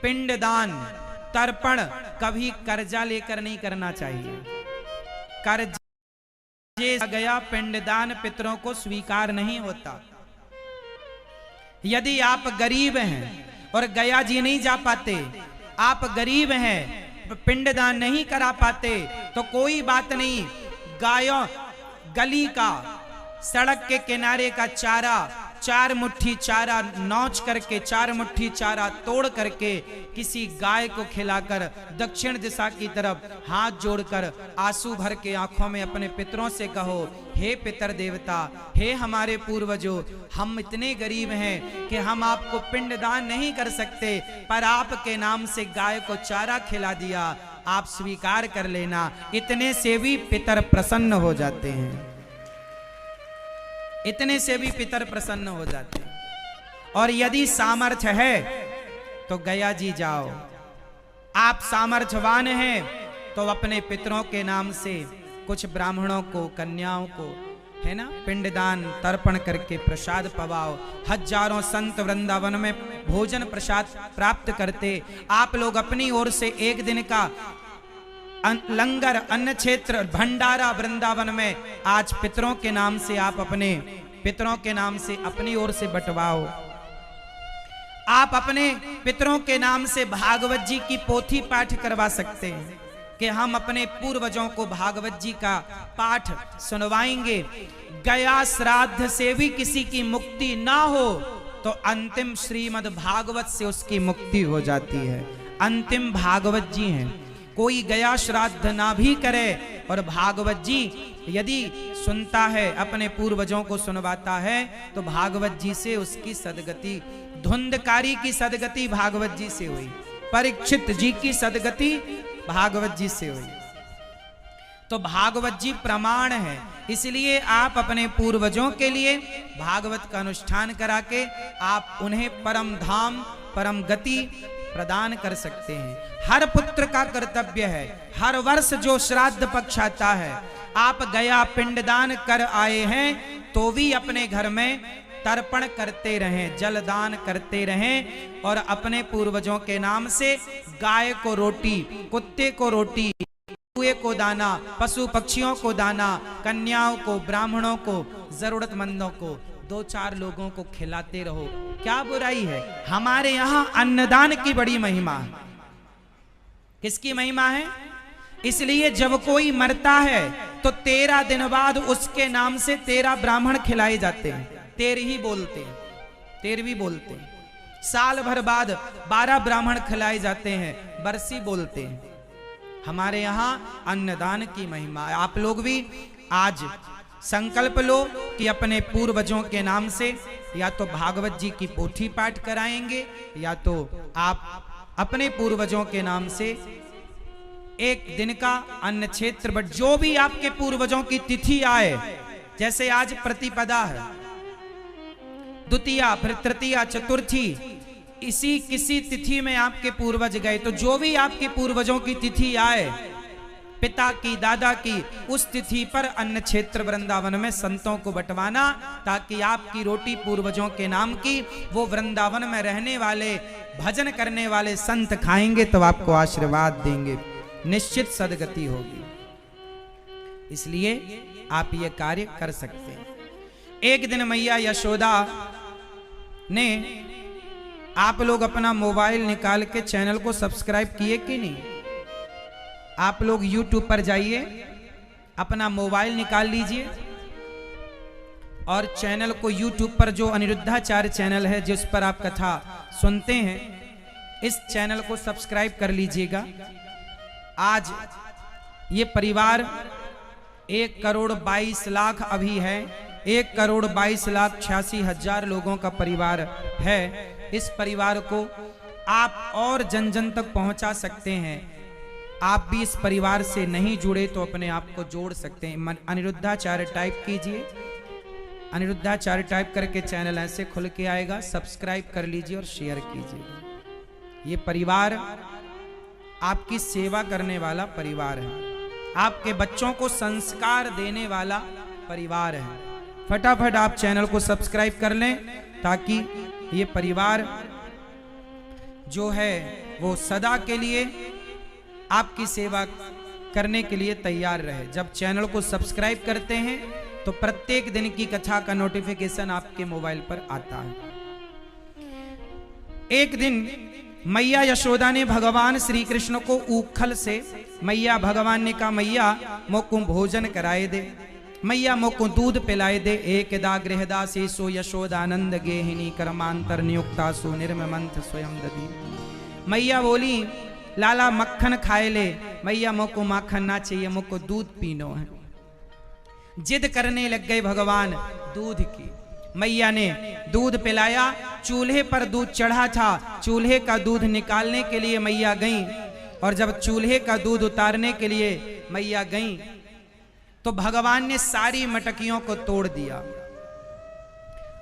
पिंडदान तर्पण कभी कर्जा लेकर नहीं करना चाहिए। कर्जे गया पिंडदान पितरों को स्वीकार नहीं होता। यदि आप गरीब हैं और गया जी नहीं जा पाते, आप गरीब हैं पिंडदान नहीं करा पाते, तो कोई बात नहीं, गायों गली का सड़क के किनारे का चारा, 4 मुट्ठी चारा नौच करके 4 मुट्ठी चारा तोड़ करके किसी गाय को खिलाकर दक्षिण दिशा की तरफ हाथ जोड़कर आंसू भर के आंखों में अपने पितरों से कहो, हे पितर देवता, हे हमारे पूर्वजों, हम इतने गरीब हैं कि हम आपको पिंडदान नहीं कर सकते, पर आपके नाम से गाय को चारा खिला दिया, आप स्वीकार कर लेना। इतने से भी पितर प्रसन्न हो जाते हैं, इतने से भी पितर प्रसन्न हो जाते हैं। और यदि सामर्थ्य है तो गया जी जाओ, आप सामर्थ्यवान हैं तो अपने पितरों के नाम से कुछ ब्राह्मणों को, कन्याओं को, है ना, पिंडदान तर्पण करके प्रसाद पवाओ। हजारों संत वृंदावन में भोजन प्रसाद प्राप्त करते, आप लोग अपनी ओर से एक दिन का लंगर अन्न क्षेत्र भंडारा वृंदावन में आज पितरों के नाम से, आप अपने पितरों के नाम से अपनी ओर से बंटवाओ। आप अपने पितरों के नाम से भागवत जी की पोथी पाठ करवा सकते हैं कि हम अपने पूर्वजों को भागवत जी का पाठ सुनवाएंगे। गया श्राद्ध से भी किसी की मुक्ति ना हो तो अंतिम श्रीमद् भागवत से उसकी मुक्ति हो जाती है। अंतिम भागवत जी हैं। कोई गया श्राद्ध ना भी करे और भागवत जी यदि सुनता है, अपने पूर्वजों को सुनवाता है, तो भागवत जी से उसकी सदगति, धुंधकारी की सदगति भागवत जी से हुई, परीक्षित जी की सदगति भागवत जी से हुई। तो भागवत जी प्रमाण है, इसलिए आप अपने पूर्वजों के लिए भागवत का अनुष्ठान करा के आप उन्हें परम धाम, परम गति प्रदान कर सकते हैं। हर पुत्र का कर्तव्य है, हर वर्ष जो श्राद्ध पक्ष आता है, आप गया पिंडदान कर आए हैं तो भी अपने घर में तर्पण करते रहें, जलदान करते रहें और अपने पूर्वजों के नाम से गाय को रोटी, कुत्ते को रोटी, कुएं को दाना, पशु पक्षियों को दाना, कन्याओं को, ब्राह्मणों को, जरूरतमंदों को, 2-4 लोगों को खिलाते रहो। क्या बुराई है? हमारे यहां अन्नदान की बड़ी महिमा है। किसकी महिमा है? इसलिए जब कोई मरता है तो 13 दिन बाद उसके नाम से 13 ब्राह्मण खिलाए जाते हैं। 13 बोलते हैं, 13 बोलते हैं। साल भर बाद 12 ब्राह्मण खिलाए जाते हैं, बरसी बोलते हैं। हमारे यहां अन्नदान की महिमा है। आप लोग भी आज संकल्प लो कि अपने पूर्वजों के नाम से या तो भागवत जी की पोथी पाठ कराएंगे या तो आप अपने पूर्वजों के नाम से एक दिन का अन्न क्षेत्र, बट जो भी आपके पूर्वजों की तिथि आए, जैसे आज प्रतिपदा है, द्वितीया, फिर तृतीया, चतुर्थी, इसी किसी तिथि में आपके पूर्वज गए, तो जो भी आपके पूर्वजों की तिथि आए, पिता की, दादा की, उस तिथि पर अन्न क्षेत्र वृंदावन में संतों को बंटवाना, ताकि आपकी रोटी पूर्वजों के नाम की वो वृंदावन में रहने वाले, भजन करने वाले संत खाएंगे तो आपको आशीर्वाद देंगे, निश्चित सदगति होगी। इसलिए आप ये कार्य कर सकते हैं। एक दिन मैया यशोदा ने, आप लोग अपना मोबाइल निकाल के चैनल को सब्सक्राइब किए कि नहीं? आप लोग YouTube पर जाइए, अपना मोबाइल निकाल लीजिए और चैनल को YouTube पर, जो अनिरुद्धाचार्य चैनल है जिस पर आप कथा सुनते हैं, इस चैनल को सब्सक्राइब कर लीजिएगा। आज ये परिवार 1,22,00,000 अभी है, 1,22,86,000 लोगों का परिवार है। इस परिवार को आप और जन जन तक पहुंचा सकते हैं। आप भी इस परिवार से नहीं जुड़े तो अपने आप को जोड़ सकते हैं। अनिरुद्धाचार्य टाइप कीजिए, अनिरुद्धाचार्य टाइप करके चैनल ऐसे खुल के आएगा, सब्सक्राइब कर लीजिए और शेयर कीजिए। ये परिवार आपकी सेवा करने वाला परिवार है, आपके बच्चों को संस्कार देने वाला परिवार है। फटाफट आप चैनल को सब्सक्राइब कर लें ताकि ये परिवार जो है वो सदा के लिए आपकी सेवा करने के लिए तैयार रहे। जब चैनल को सब्सक्राइब करते हैं तो प्रत्येक दिन की कथा का नोटिफिकेशन आपके मोबाइल पर आता है। एक दिन मैया यशोदा ने भगवान श्री कृष्ण को ऊखल से, मैया भगवान ने कहा मैया मोको भोजन कराए दे, मैया मोको दूध पिलाए दे। एक दा गृहदासी सो यशोदानंद गेहिनी कर्मांतर नियुक्ता सो निर्ममंथ स्वयं दधी। मैया बोली लाला मक्खन खाए ले। मैया मोको माखन ना चाहिए, मोको दूध पीनो है। जिद करने लग गए भगवान दूध की। मैया ने दूध पिलाया। चूल्हे पर दूध चढ़ा था, चूल्हे का दूध निकालने के लिए मैया गईं, और जब चूल्हे का दूध उतारने के लिए मैया गईं तो भगवान ने सारी मटकियों को तोड़ दिया।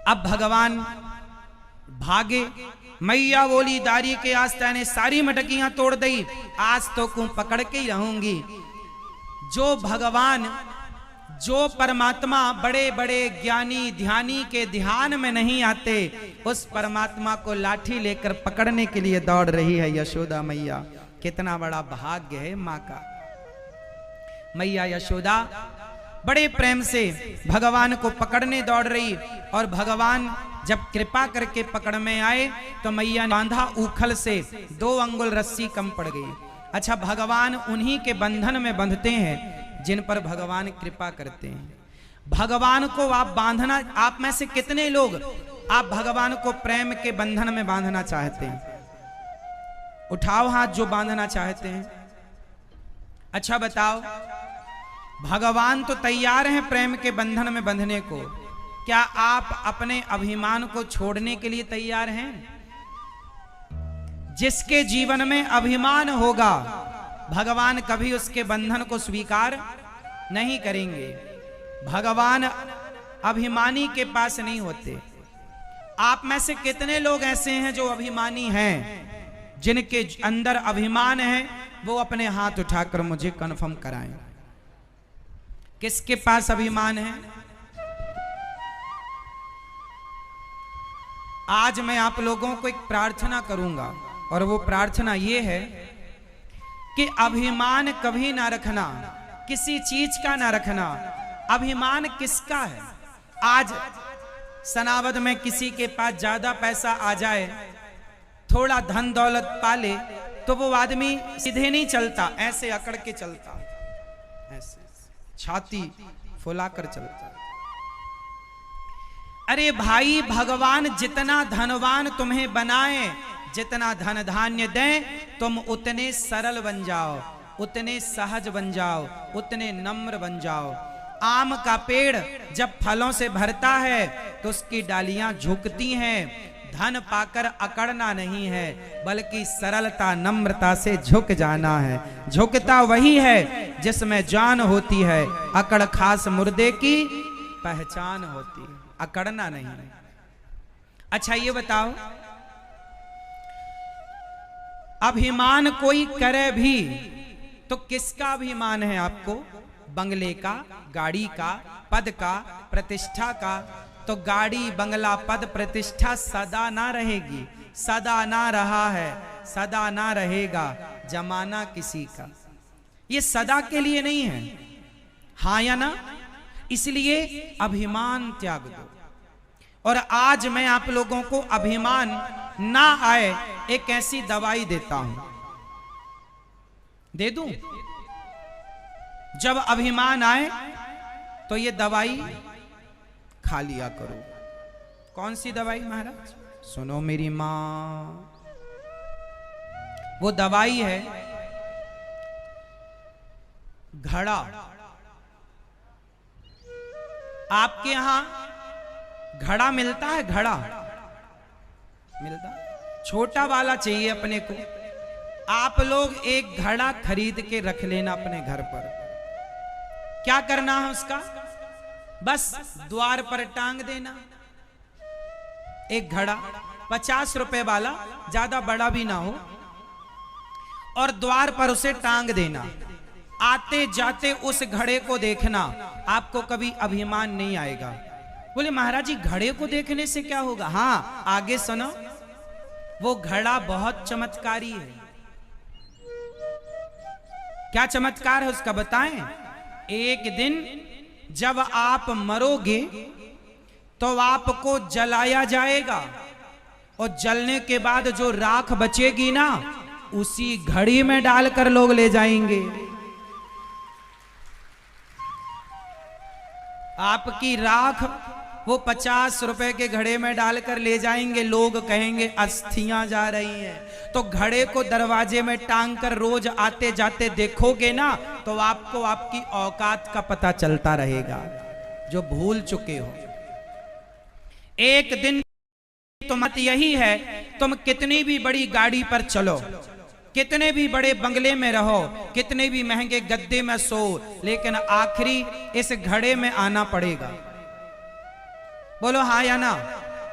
अब भगवान भागे। मैया बोली दारी के आस्था ने सारी मटकियां तोड़ दी, आज तो को पकड़ के ही रहूंगी। जो भगवान, जो परमात्मा बड़े बड़े ज्ञानी ध्यानी के ध्यान में नहीं आते, उस परमात्मा को लाठी लेकर पकड़ने के लिए दौड़ रही है यशोदा मैया। कितना बड़ा भाग्य है माँ का। मैया यशोदा बड़े प्रेम से भगवान को पकड़ने दौड़ रही, और भगवान जब कृपा करके पकड़ में आए तो मैया ने बांधा ऊखल से 2 अंगुल रस्सी कम पड़ गई। अच्छा, भगवान उन्हीं के बंधन में बंधते हैं जिन पर भगवान कृपा करते हैं। भगवान को आप बांधना, आप में से कितने लोग आप भगवान को प्रेम के बंधन में बांधना चाहते हैं? उठाओ हाथ जो बांधना चाहते हैं। अच्छा बताओ, भगवान तो तैयार हैं प्रेम के बंधन में बंधने को, क्या आप अपने अभिमान को छोड़ने के लिए तैयार हैं? जिसके जीवन में अभिमान होगा भगवान कभी उसके बंधन को स्वीकार नहीं करेंगे। भगवान अभिमानी के पास नहीं होते। आप में से कितने लोग ऐसे हैं जो अभिमानी हैं, जिनके अंदर अभिमान है? वो अपने हाथ उठाकर मुझे कन्फर्म कराएं, किसके पास अभिमान है? आज मैं आप लोगों को एक प्रार्थना करूंगा, और वो प्रार्थना ये है कि अभिमान कभी ना रखना, किसी चीज का ना रखना। अभिमान किसका है? आज सनावद में किसी के पास ज्यादा पैसा आ जाए, थोड़ा धन दौलत पाले, तो वो आदमी सीधे नहीं चलता, ऐसे अकड़ के चलता, ऐसे छाती फुलाकर चलता। अरे भाई, भगवान जितना धनवान तुम्हें बनाए, जितना धन धान्य दें, तुम उतने सरल बन जाओ, उतने सहज बन जाओ, उतने नम्र बन जाओ। आम का पेड़ जब फलों से भरता है तो उसकी डालियां झुकती हैं। धन पाकर अकड़ना नहीं है, बल्कि सरलता नम्रता से झुक जाना है। झुकता वही है जिसमें जान होती है, अकड़ खास मुर्दे की पहचान होती है, अकड़ना नहीं। अच्छा ये बताओ, अभिमान कोई करे भी तो किसका अभिमान है आपको? बंगले का, गाड़ी का, पद का, प्रतिष्ठा का। तो गाड़ी, बंगला, पद, प्रतिष्ठा सदा ना रहेगी, सदा ना रहा है, सदा ना रहेगा। जमाना किसी का, ये सदा के लिए नहीं है, हाँ या ना? इसलिए अभिमान त्याग दो। और आज मैं आप लोगों को अभिमान ना आए एक ऐसी दवाई देता हूं, दे दूं? जब अभिमान आए तो ये दवाई खा लिया करो। कौन सी दवाई महाराज? सुनो मेरी मां, वो दवाई है घड़ा। आपके यहां घड़ा मिलता है? घड़ा मिलता? छोटा वाला चाहिए अपने को। आप लोग एक घड़ा खरीद के रख लेना अपने घर पर। क्या करना है उसका? बस द्वार पर टांग देना। एक घड़ा 50 रुपए वाला, ज्यादा बड़ा भी ना हो, और द्वार पर उसे टांग देना। आते जाते उस घड़े को देखना, आपको कभी अभिमान नहीं आएगा। बोले महाराज जी घड़े को देखने से क्या होगा? हाँ, आगे सुनो। वो घड़ा बहुत चमत्कारी है। क्या चमत्कार है उसका बताएं। एक दिन जब आप मरोगे तो आपको जलाया जाएगा और जलने के बाद जो राख बचेगी ना, उसी घड़ी में डालकर लोग ले जाएंगे। आपकी राख वो 50 रुपए के घड़े में डालकर ले जाएंगे। लोग कहेंगे अस्थियां जा रही हैं। तो घड़े को दरवाजे में टांग कर रोज आते जाते देखोगे ना, तो आपको आपकी औकात का पता चलता रहेगा, जो भूल चुके हो। एक दिन तो मत यही है, तुम कितनी भी बड़ी गाड़ी पर चलो, कितने भी बड़े बंगले में रहो, कितने भी महंगे गद्दे में सो, लेकिन आखिरी इस घड़े में आना पड़ेगा। बोलो हाँ या ना।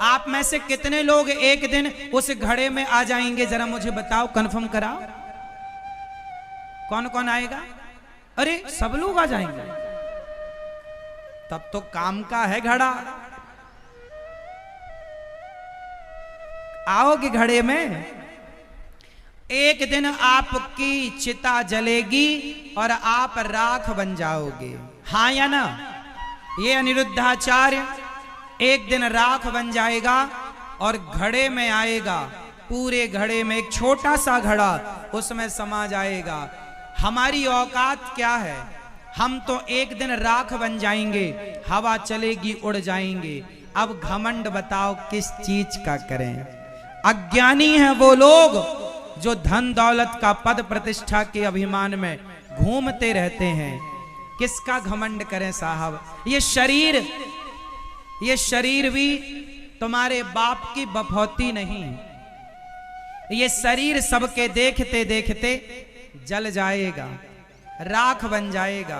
आप में से कितने लोग एक दिन उस घड़े में आ जाएंगे, जरा मुझे बताओ, कंफर्म कराओ। कौन कौन आएगा? अरे सब लोग आ जाएंगे, तब तो काम का है घड़ा। आओगे घड़े में, एक दिन आपकी चिता जलेगी और आप राख बन जाओगे। हाँ या ना? ये अनिरुद्धाचार्य एक दिन राख बन जाएगा और घड़े में आएगा। पूरे घड़े में एक छोटा सा घड़ा उसमें समा जाएगा। हमारी औकात क्या है? हम तो एक दिन राख बन जाएंगे, हवा चलेगी उड़ जाएंगे। अब घमंड बताओ किस चीज का करें? अज्ञानी हैं वो लोग जो धन दौलत का पद प्रतिष्ठा के अभिमान में घूमते रहते हैं। किसका घमंड करें साहब? ये शरीर भी तुम्हारे बाप की बफौती नहीं। ये शरीर सबके देखते देखते जल जाएगा, राख बन जाएगा।